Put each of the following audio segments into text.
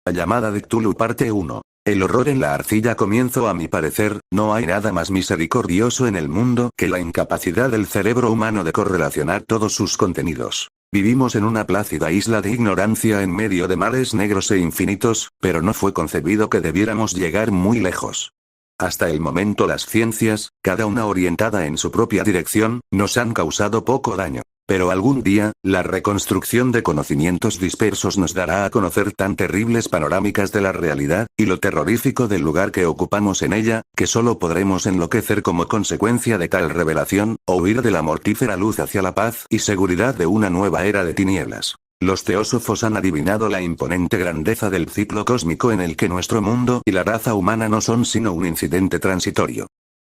La llamada de Cthulhu parte 1. El horror en la arcilla. Comienzo. A mi parecer, no hay nada más misericordioso en el mundo que la incapacidad del cerebro humano de correlacionar todos sus contenidos. Vivimos en una plácida isla de ignorancia en medio de mares negros e infinitos, pero no fue concebido que debiéramos llegar muy lejos. Hasta el momento las ciencias, cada una orientada en su propia dirección, nos han causado poco daño. Pero algún día, la reconstrucción de conocimientos dispersos nos dará a conocer tan terribles panorámicas de la realidad, y lo terrorífico del lugar que ocupamos en ella, que solo podremos enloquecer como consecuencia de tal revelación, o huir de la mortífera luz hacia la paz y seguridad de una nueva era de tinieblas. Los teósofos han adivinado la imponente grandeza del ciclo cósmico en el que nuestro mundo y la raza humana no son sino un incidente transitorio.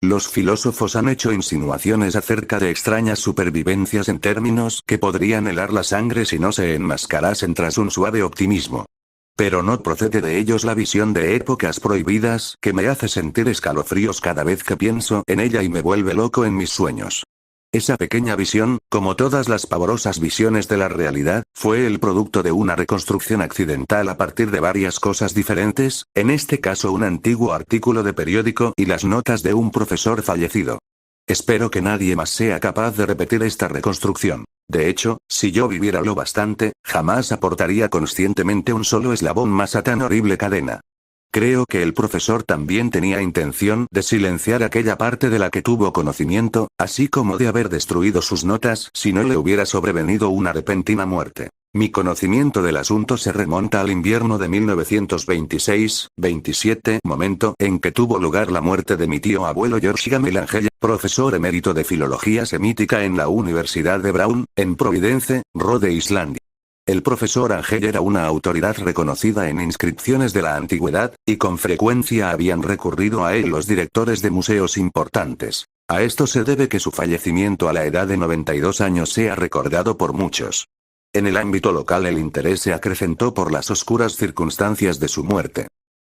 Los filósofos han hecho insinuaciones acerca de extrañas supervivencias en términos que podrían helar la sangre si no se enmascarasen tras un suave optimismo. Pero no procede de ellos la visión de épocas prohibidas que me hace sentir escalofríos cada vez que pienso en ella y me vuelve loco en mis sueños. Esa pequeña visión, como todas las pavorosas visiones de la realidad, fue el producto de una reconstrucción accidental a partir de varias cosas diferentes, en este caso un antiguo artículo de periódico y las notas de un profesor fallecido. Espero que nadie más sea capaz de repetir esta reconstrucción. De hecho, si yo viviera lo bastante, jamás aportaría conscientemente un solo eslabón más a tan horrible cadena. Creo que el profesor también tenía intención de silenciar aquella parte de la que tuvo conocimiento, así como de haber destruido sus notas si no le hubiera sobrevenido una repentina muerte. Mi conocimiento del asunto se remonta al invierno de 1926-27, momento en que tuvo lugar la muerte de mi tío abuelo George Gamel Angel, profesor emérito de filología semítica en la Universidad de Brown, en Providence, Rhode Island. El profesor Angel era una autoridad reconocida en inscripciones de la antigüedad, y con frecuencia habían recurrido a él los directores de museos importantes. A esto se debe que su fallecimiento a la edad de 92 años sea recordado por muchos. En el ámbito local el interés se acrecentó por las oscuras circunstancias de su muerte.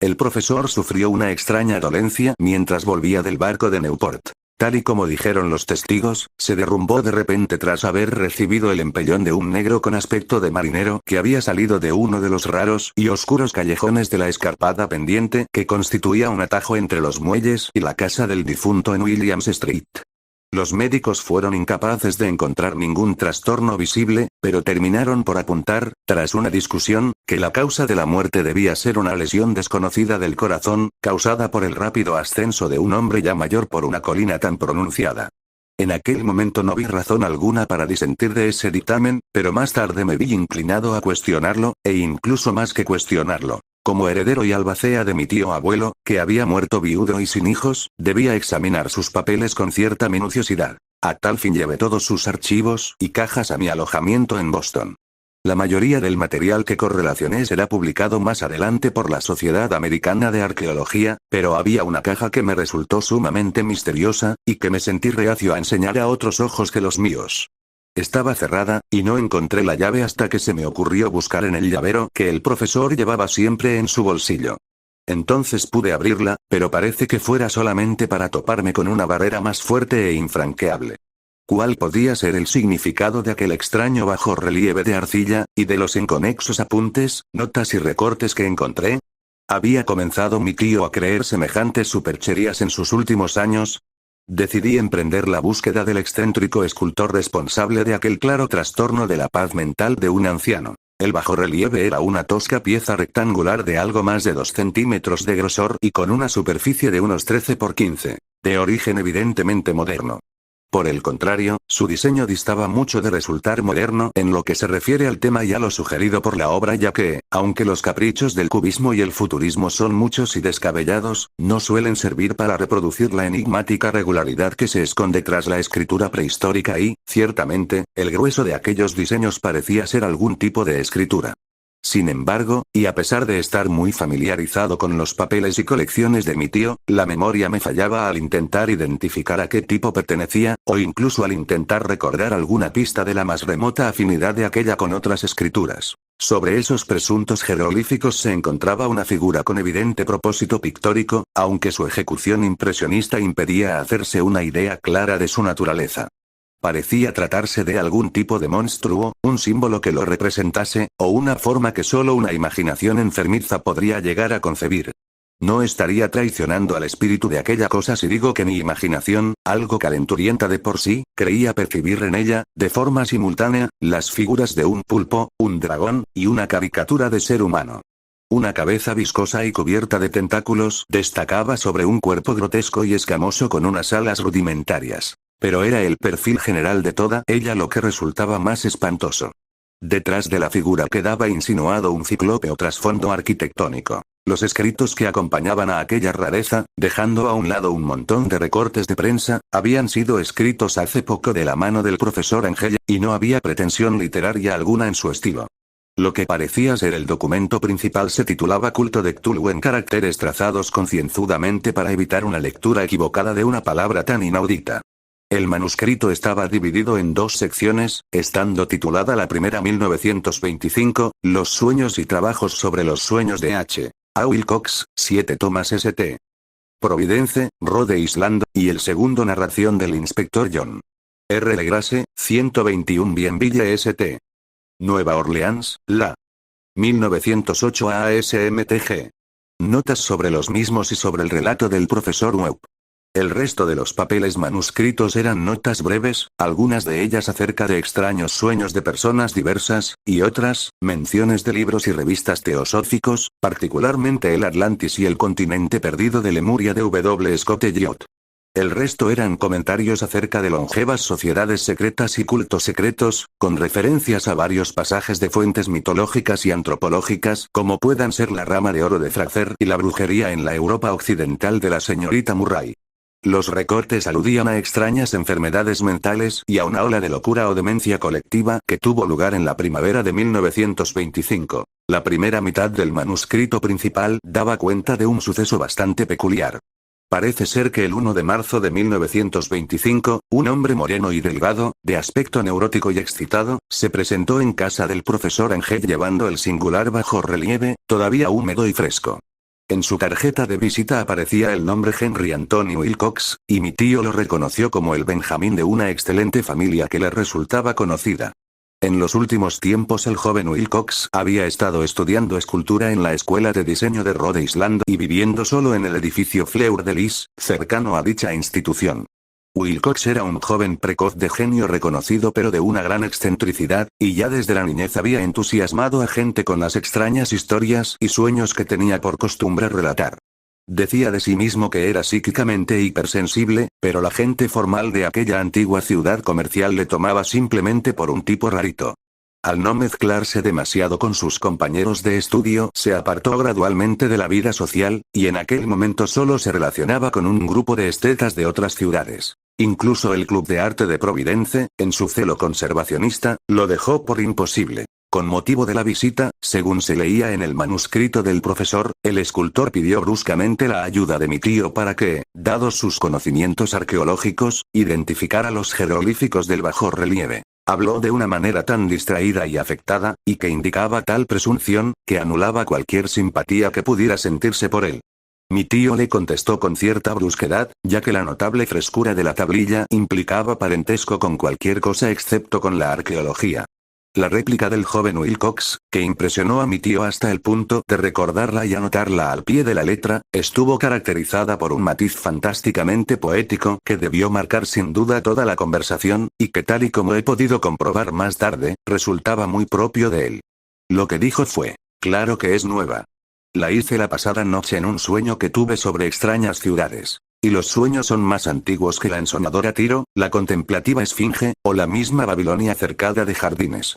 El profesor sufrió una extraña dolencia mientras volvía del barco de Newport. Tal y como dijeron los testigos, se derrumbó de repente tras haber recibido el empellón de un negro con aspecto de marinero que había salido de uno de los raros y oscuros callejones de la escarpada pendiente que constituía un atajo entre los muelles y la casa del difunto en Williams Street. Los médicos fueron incapaces de encontrar ningún trastorno visible, pero terminaron por apuntar, tras una discusión, que la causa de la muerte debía ser una lesión desconocida del corazón, causada por el rápido ascenso de un hombre ya mayor por una colina tan pronunciada. En aquel momento no vi razón alguna para disentir de ese dictamen, pero más tarde me vi inclinado a cuestionarlo, e incluso más que cuestionarlo. Como heredero y albacea de mi tío abuelo, que había muerto viudo y sin hijos, debía examinar sus papeles con cierta minuciosidad. A tal fin llevé todos sus archivos y cajas a mi alojamiento en Boston. La mayoría del material que correlacioné será publicado más adelante por la Sociedad Americana de Arqueología, pero había una caja que me resultó sumamente misteriosa, y que me sentí reacio a enseñar a otros ojos que los míos. Estaba cerrada, y no encontré la llave hasta que se me ocurrió buscar en el llavero que el profesor llevaba siempre en su bolsillo. Entonces pude abrirla, pero parece que fuera solamente para toparme con una barrera más fuerte e infranqueable. ¿Cuál podía ser el significado de aquel extraño bajorrelieve de arcilla, y de los inconexos apuntes, notas y recortes que encontré? ¿Había comenzado mi tío a creer semejantes supercherías en sus últimos años? Decidí emprender la búsqueda del excéntrico escultor responsable de aquel claro trastorno de la paz mental de un anciano. El bajorrelieve era una tosca pieza rectangular de algo más de 2 centímetros de grosor y con una superficie de unos 13 por 15, de origen evidentemente moderno. Por el contrario, su diseño distaba mucho de resultar moderno en lo que se refiere al tema y a lo sugerido por la obra, ya que, aunque los caprichos del cubismo y el futurismo son muchos y descabellados, no suelen servir para reproducir la enigmática regularidad que se esconde tras la escritura prehistórica y, ciertamente, el grueso de aquellos diseños parecía ser algún tipo de escritura. Sin embargo, y a pesar de estar muy familiarizado con los papeles y colecciones de mi tío, la memoria me fallaba al intentar identificar a qué tipo pertenecía, o incluso al intentar recordar alguna pista de la más remota afinidad de aquella con otras escrituras. Sobre esos presuntos jeroglíficos se encontraba una figura con evidente propósito pictórico, aunque su ejecución impresionista impedía hacerse una idea clara de su naturaleza. Parecía tratarse de algún tipo de monstruo, un símbolo que lo representase, o una forma que solo una imaginación enfermiza podría llegar a concebir. No estaría traicionando al espíritu de aquella cosa si digo que mi imaginación, algo calenturienta de por sí, creía percibir en ella, de forma simultánea, las figuras de un pulpo, un dragón, y una caricatura de ser humano. Una cabeza viscosa y cubierta de tentáculos destacaba sobre un cuerpo grotesco y escamoso con unas alas rudimentarias. Pero era el perfil general de toda ella lo que resultaba más espantoso. Detrás de la figura quedaba insinuado un ciclópeo trasfondo arquitectónico. Los escritos que acompañaban a aquella rareza, dejando a un lado un montón de recortes de prensa, habían sido escritos hace poco de la mano del profesor Angel, y no había pretensión literaria alguna en su estilo. Lo que parecía ser el documento principal se titulaba Culto de Cthulhu en caracteres trazados concienzudamente para evitar una lectura equivocada de una palabra tan inaudita. El manuscrito estaba dividido en dos secciones, estando titulada la primera 1925, Los sueños y trabajos sobre los sueños de H. A. Wilcox, 7 tomas St. Providence, Rhode Island, y el segundo Narración del inspector John R. Legrasse, 121 Bienville St. Nueva Orleans, la 1908 ASMTG. Notas sobre los mismos y sobre el relato del profesor Webb. El resto de los papeles manuscritos eran notas breves, algunas de ellas acerca de extraños sueños de personas diversas, y otras, menciones de libros y revistas teosóficos, particularmente el Atlantis y el continente perdido de Lemuria de W. Scott Elliot. El resto eran comentarios acerca de longevas sociedades secretas y cultos secretos, con referencias a varios pasajes de fuentes mitológicas y antropológicas, como puedan ser la rama de oro de Frazer y la brujería en la Europa occidental de la señorita Murray. Los recortes aludían a extrañas enfermedades mentales y a una ola de locura o demencia colectiva que tuvo lugar en la primavera de 1925. La primera mitad del manuscrito principal daba cuenta de un suceso bastante peculiar. Parece ser que el 1 de marzo de 1925, un hombre moreno y delgado, de aspecto neurótico y excitado, se presentó en casa del profesor Angel llevando el singular bajorrelieve, todavía húmedo y fresco. En su tarjeta de visita aparecía el nombre Henry Anthony Wilcox, y mi tío lo reconoció como el Benjamín de una excelente familia que le resultaba conocida. En los últimos tiempos el joven Wilcox había estado estudiando escultura en la escuela de diseño de Rhode Island y viviendo solo en el edificio Fleur de Lis, cercano a dicha institución. Wilcox era un joven precoz de genio reconocido pero de una gran excentricidad, y ya desde la niñez había entusiasmado a gente con las extrañas historias y sueños que tenía por costumbre relatar. Decía de sí mismo que era psíquicamente hipersensible, pero la gente formal de aquella antigua ciudad comercial le tomaba simplemente por un tipo rarito. Al no mezclarse demasiado con sus compañeros de estudio, se apartó gradualmente de la vida social, y en aquel momento solo se relacionaba con un grupo de estetas de otras ciudades. Incluso el Club de Arte de Providence, en su celo conservacionista, lo dejó por imposible. Con motivo de la visita, según se leía en el manuscrito del profesor, el escultor pidió bruscamente la ayuda de mi tío para que, dados sus conocimientos arqueológicos, identificara los jeroglíficos del bajorrelieve. Habló de una manera tan distraída y afectada, y que indicaba tal presunción, que anulaba cualquier simpatía que pudiera sentirse por él. Mi tío le contestó con cierta brusquedad, ya que la notable frescura de la tablilla implicaba parentesco con cualquier cosa excepto con la arqueología. La réplica del joven Wilcox, que impresionó a mi tío hasta el punto de recordarla y anotarla al pie de la letra, estuvo caracterizada por un matiz fantásticamente poético que debió marcar sin duda toda la conversación, y que tal y como he podido comprobar más tarde, resultaba muy propio de él. Lo que dijo fue: claro que es nueva. La hice la pasada noche en un sueño que tuve sobre extrañas ciudades. Y los sueños son más antiguos que la ensonadora Tiro, la contemplativa Esfinge, o la misma Babilonia cercada de jardines.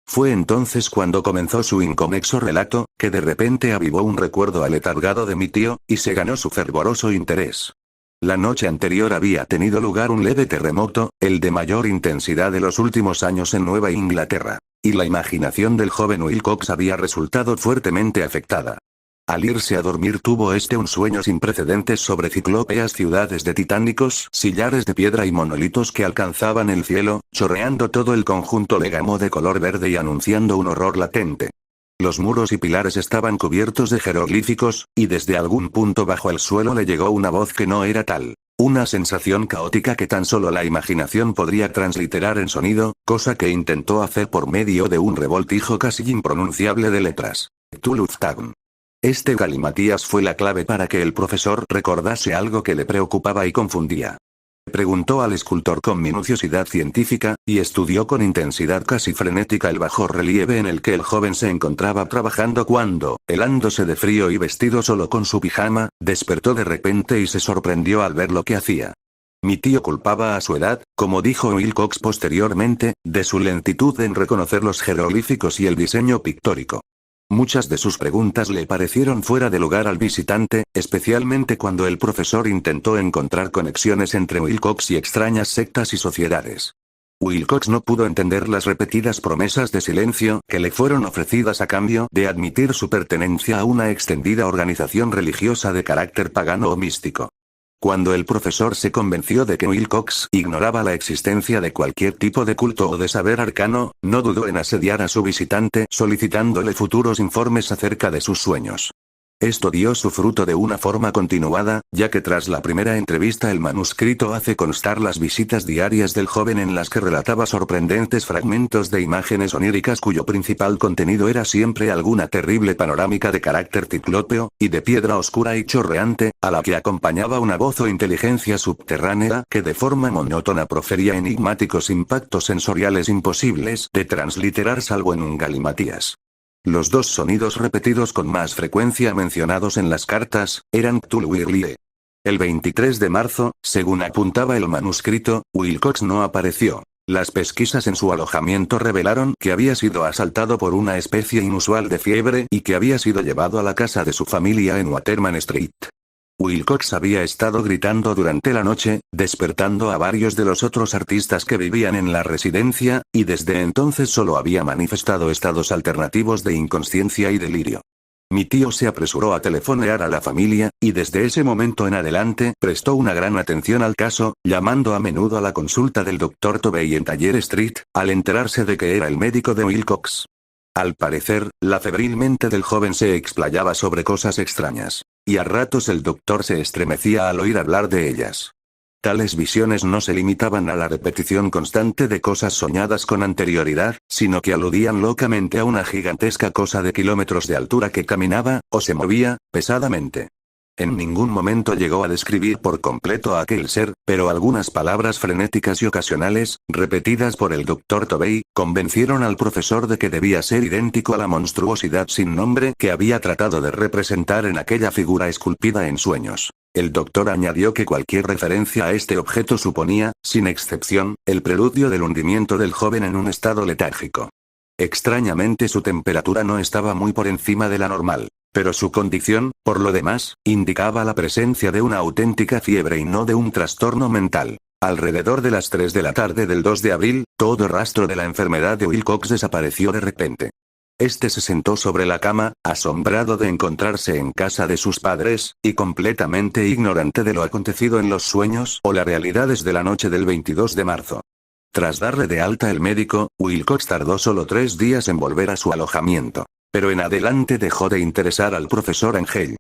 Fue entonces cuando comenzó su inconexo relato, que de repente avivó un recuerdo aletargado de mi tío, y se ganó su fervoroso interés. La noche anterior había tenido lugar un leve terremoto, el de mayor intensidad de los últimos años en Nueva Inglaterra. Y la imaginación del joven Wilcox había resultado fuertemente afectada. Al irse a dormir tuvo un sueño sin precedentes sobre ciclópeas ciudades de titánicos sillares de piedra y monolitos que alcanzaban el cielo, chorreando todo el conjunto legamo de color verde y anunciando un horror latente. Los muros y pilares estaban cubiertos de jeroglíficos, y desde algún punto bajo el suelo le llegó una voz que no era tal. Una sensación caótica que tan solo la imaginación podría transliterar en sonido, cosa que intentó hacer por medio de un revoltijo casi impronunciable de letras. Tuluftagun. Este galimatías fue la clave para que el profesor recordase algo que le preocupaba y confundía. Preguntó al escultor con minuciosidad científica, y estudió con intensidad casi frenética el bajo relieve en el que el joven se encontraba trabajando cuando, helándose de frío y vestido solo con su pijama, despertó de repente y se sorprendió al ver lo que hacía. Mi tío culpaba a su edad, como dijo Wilcox posteriormente, de su lentitud en reconocer los jeroglíficos y el diseño pictórico. Muchas de sus preguntas le parecieron fuera de lugar al visitante, especialmente cuando el profesor intentó encontrar conexiones entre Wilcox y extrañas sectas y sociedades. Wilcox no pudo entender las repetidas promesas de silencio que le fueron ofrecidas a cambio de admitir su pertenencia a una extendida organización religiosa de carácter pagano o místico. Cuando el profesor se convenció de que Wilcox ignoraba la existencia de cualquier tipo de culto o de saber arcano, no dudó en asediar a su visitante solicitándole futuros informes acerca de sus sueños. Esto dio su fruto de una forma continuada, ya que tras la primera entrevista el manuscrito hace constar las visitas diarias del joven en las que relataba sorprendentes fragmentos de imágenes oníricas cuyo principal contenido era siempre alguna terrible panorámica de carácter ciclópeo, y de piedra oscura y chorreante, a la que acompañaba una voz o inteligencia subterránea que de forma monótona profería enigmáticos impactos sensoriales imposibles de transliterar salvo en un galimatías. Los dos sonidos repetidos con más frecuencia mencionados en las cartas, eran Cthulhu y R'lyeh. El 23 de marzo, según apuntaba el manuscrito, Wilcox no apareció. Las pesquisas en su alojamiento revelaron que había sido asaltado por una especie inusual de fiebre y que había sido llevado a la casa de su familia en Waterman Street. Wilcox había estado gritando durante la noche, despertando a varios de los otros artistas que vivían en la residencia, y desde entonces solo había manifestado estados alternativos de inconsciencia y delirio. Mi tío se apresuró a telefonear a la familia, y desde ese momento en adelante prestó una gran atención al caso, llamando a menudo a la consulta del Dr. Tobey en Taller Street, al enterarse de que era el médico de Wilcox. Al parecer, la febril mente del joven se explayaba sobre cosas extrañas. Y a ratos el doctor se estremecía al oír hablar de ellas. Tales visiones no se limitaban a la repetición constante de cosas soñadas con anterioridad, sino que aludían locamente a una gigantesca cosa de kilómetros de altura que caminaba, o se movía, pesadamente. En ningún momento llegó a describir por completo a aquel ser, pero algunas palabras frenéticas y ocasionales, repetidas por el Dr. Tobey, convencieron al profesor de que debía ser idéntico a la monstruosidad sin nombre que había tratado de representar en aquella figura esculpida en sueños. El doctor añadió que cualquier referencia a este objeto suponía, sin excepción, el preludio del hundimiento del joven en un estado letárgico. Extrañamente su temperatura no estaba muy por encima de la normal. Pero su condición, por lo demás, indicaba la presencia de una auténtica fiebre y no de un trastorno mental. Alrededor de las 3 de la tarde del 2 de abril, todo rastro de la enfermedad de Wilcox desapareció de repente. Este se sentó sobre la cama, asombrado de encontrarse en casa de sus padres, y completamente ignorante de lo acontecido en los sueños o las realidades de la noche del 22 de marzo. Tras darle de alta el médico, Wilcox tardó solo 3 días en volver a su alojamiento. Pero en adelante dejó de interesar al profesor Angel.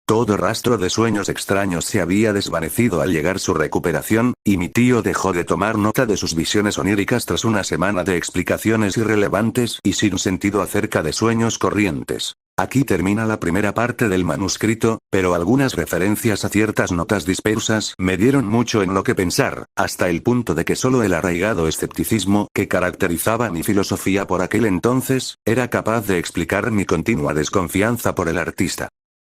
Todo rastro de sueños extraños se había desvanecido al llegar su recuperación, y mi tío dejó de tomar nota de sus visiones oníricas tras una semana de explicaciones irrelevantes y sin sentido acerca de sueños corrientes. Aquí termina la primera parte del manuscrito, pero algunas referencias a ciertas notas dispersas me dieron mucho en lo que pensar, hasta el punto de que solo el arraigado escepticismo que caracterizaba mi filosofía por aquel entonces, era capaz de explicar mi continua desconfianza por el artista.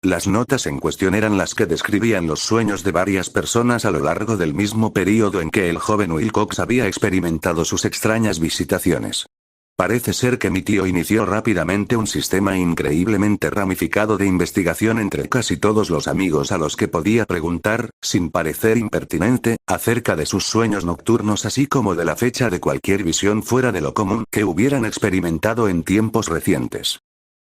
Las notas en cuestión eran las que describían los sueños de varias personas a lo largo del mismo período en que el joven Wilcox había experimentado sus extrañas visitaciones. Parece ser que mi tío inició rápidamente un sistema increíblemente ramificado de investigación entre casi todos los amigos a los que podía preguntar, sin parecer impertinente, acerca de sus sueños nocturnos así como de la fecha de cualquier visión fuera de lo común que hubieran experimentado en tiempos recientes.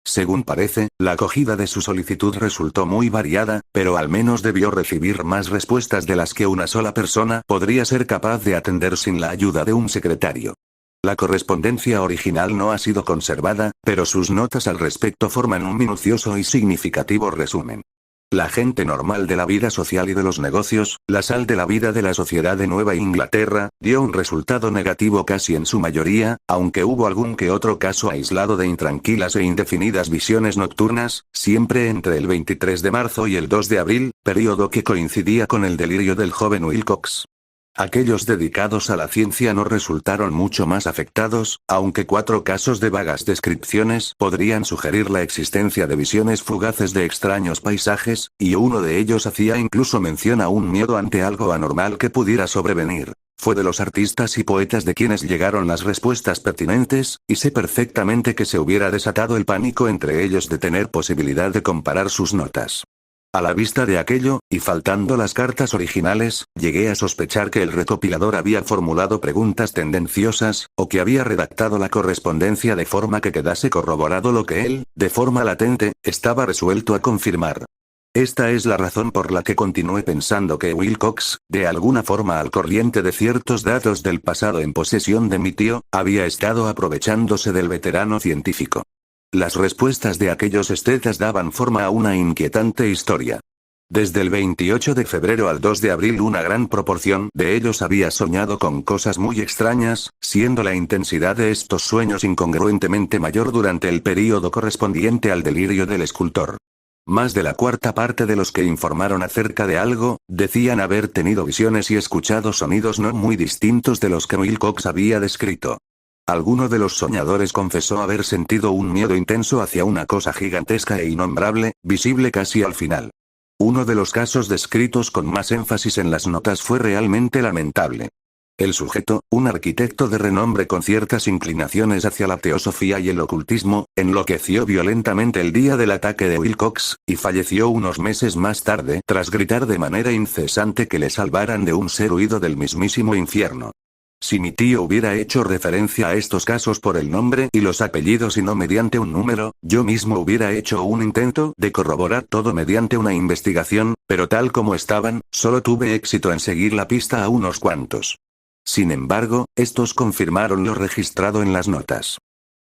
Según parece, la acogida de su solicitud resultó muy variada, pero al menos debió recibir más respuestas de las que una sola persona podría ser capaz de atender sin la ayuda de un secretario. La correspondencia original no ha sido conservada, pero sus notas al respecto forman un minucioso y significativo resumen. La gente normal de la vida social y de los negocios, la sal de la vida de la sociedad de Nueva Inglaterra, dio un resultado negativo casi en su mayoría, aunque hubo algún que otro caso aislado de intranquilas e indefinidas visiones nocturnas, siempre entre el 23 de marzo y el 2 de abril, período que coincidía con el delirio del joven Wilcox. Aquellos dedicados a la ciencia no resultaron mucho más afectados, aunque 4 casos de vagas descripciones podrían sugerir la existencia de visiones fugaces de extraños paisajes, y uno de ellos hacía incluso mención a un miedo ante algo anormal que pudiera sobrevenir. Fue de los artistas y poetas de quienes llegaron las respuestas pertinentes, y sé perfectamente que se hubiera desatado el pánico entre ellos de tener posibilidad de comparar sus notas. A la vista de aquello, y faltando las cartas originales, llegué a sospechar que el recopilador había formulado preguntas tendenciosas, o que había redactado la correspondencia de forma que quedase corroborado lo que él, de forma latente, estaba resuelto a confirmar. Esta es la razón por la que continué pensando que Wilcox, de alguna forma al corriente de ciertos datos del pasado en posesión de mi tío, había estado aprovechándose del veterano científico. Las respuestas de aquellos estetas daban forma a una inquietante historia. Desde el 28 de febrero al 2 de abril una gran proporción de ellos había soñado con cosas muy extrañas, siendo la intensidad de estos sueños incongruentemente mayor durante el período correspondiente al delirio del escultor. Más de la cuarta parte de los que informaron acerca de algo, decían haber tenido visiones y escuchado sonidos no muy distintos de los que Wilcox había descrito. Alguno de los soñadores confesó haber sentido un miedo intenso hacia una cosa gigantesca e innombrable, visible casi al final. Uno de los casos descritos con más énfasis en las notas fue realmente lamentable. El sujeto, un arquitecto de renombre con ciertas inclinaciones hacia la teosofía y el ocultismo, enloqueció violentamente el día del ataque de Wilcox, y falleció unos meses más tarde tras gritar de manera incesante que le salvaran de un ser huido del mismísimo infierno. Si mi tío hubiera hecho referencia a estos casos por el nombre y los apellidos y no mediante un número, yo mismo hubiera hecho un intento de corroborar todo mediante una investigación, pero tal como estaban, solo tuve éxito en seguir la pista a unos cuantos. Sin embargo, estos confirmaron lo registrado en las notas.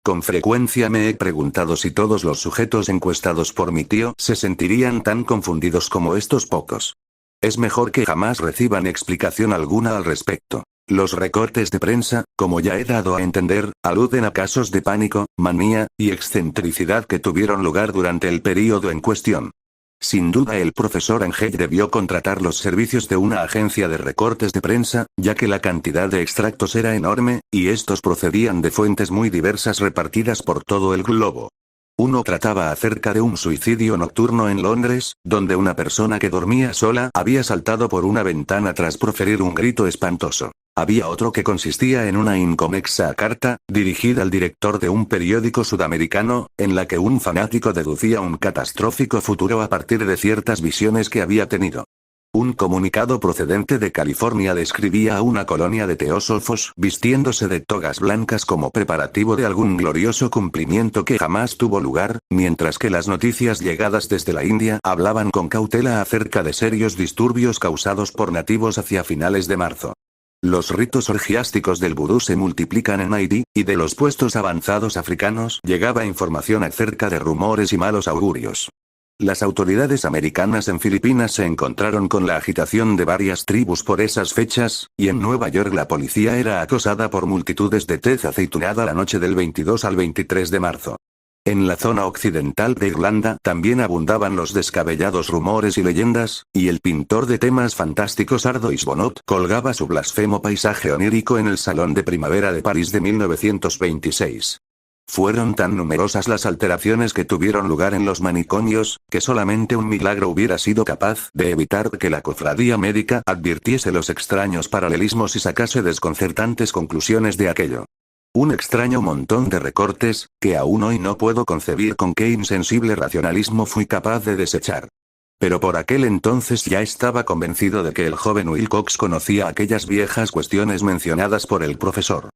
Con frecuencia me he preguntado si todos los sujetos encuestados por mi tío se sentirían tan confundidos como estos pocos. Es mejor que jamás reciban explicación alguna al respecto. Los recortes de prensa, como ya he dado a entender, aluden a casos de pánico, manía, y excentricidad que tuvieron lugar durante el período en cuestión. Sin duda el profesor Angel debió contratar los servicios de una agencia de recortes de prensa, ya que la cantidad de extractos era enorme, y estos procedían de fuentes muy diversas repartidas por todo el globo. Uno trataba acerca de un suicidio nocturno en Londres, donde una persona que dormía sola había saltado por una ventana tras proferir un grito espantoso. Había otro que consistía en una inconexa carta, dirigida al director de un periódico sudamericano, en la que un fanático deducía un catastrófico futuro a partir de ciertas visiones que había tenido. Un comunicado procedente de California describía a una colonia de teósofos vistiéndose de togas blancas como preparativo de algún glorioso cumplimiento que jamás tuvo lugar, mientras que las noticias llegadas desde la India hablaban con cautela acerca de serios disturbios causados por nativos hacia finales de marzo. Los ritos orgiásticos del vudú se multiplican en Haití, y de los puestos avanzados africanos llegaba información acerca de rumores y malos augurios. Las autoridades americanas en Filipinas se encontraron con la agitación de varias tribus por esas fechas, y en Nueva York la policía era acosada por multitudes de tez aceitunada la noche del 22 al 23 de marzo. En la zona occidental de Irlanda también abundaban los descabellados rumores y leyendas, y el pintor de temas fantásticos Ardois Bonnot colgaba su blasfemo paisaje onírico en el Salón de Primavera de París de 1926. Fueron tan numerosas las alteraciones que tuvieron lugar en los manicomios, que solamente un milagro hubiera sido capaz de evitar que la cofradía médica advirtiese los extraños paralelismos y sacase desconcertantes conclusiones de aquello. Un extraño montón de recortes, que aún hoy no puedo concebir con qué insensible racionalismo fui capaz de desechar. Pero por aquel entonces ya estaba convencido de que el joven Wilcox conocía aquellas viejas cuestiones mencionadas por el profesor.